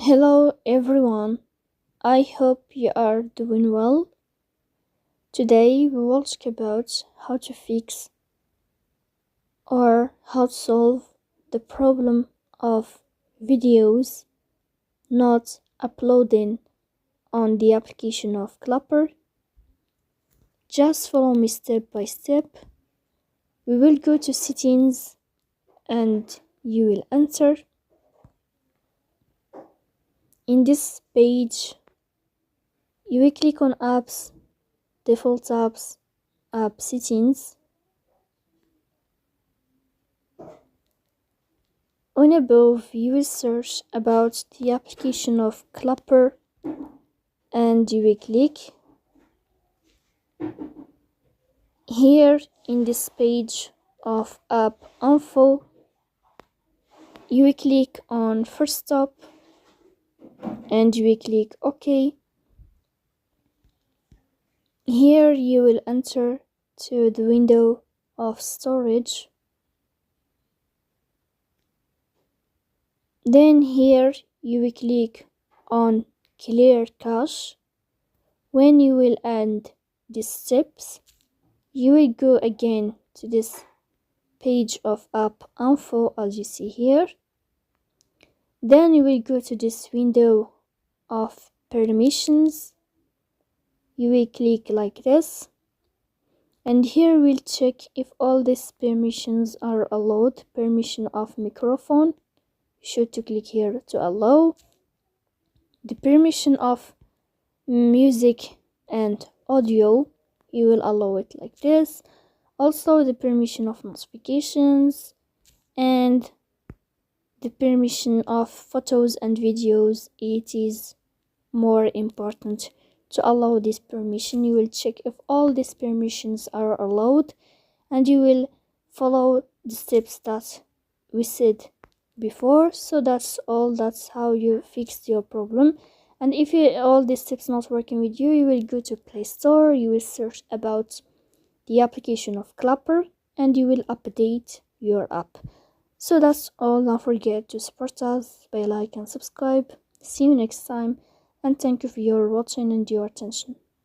Hello everyone, I hope you are doing well. Today we will talk about how to fix or how to solve the problem of videos not uploading on the application of Clapper. Just follow me step by step. We will go to settings and you will enter. In this page, you will click on apps, default apps, app settings. On above, you will search about the application of Clapper and you will click. Here in this page of app info, you will click on first stop and you will click OK. Here you will enter to the window of storage. Then here you will click on clear cache. When you will end these steps, you will go again to this page of app info as you see here. Then you will go to this window of permissions. You will click like this. And here we'll check if all these permissions are allowed. Permission of microphone. You should to click here to allow. The permission of music and audio, you will allow it like this. Also the permission of notifications and the permission of photos and videos. It is more important to allow this permission. You will check if all these permissions are allowed and you will follow the steps that we said before. So that's all. That's how you fix your problem. And if all these steps not working with you, you will go to Play Store. You will search about the application of Clapper and you will update your app. So that's all. Don't forget to support us by like and subscribe. See you next time and thank you for your watching and your attention.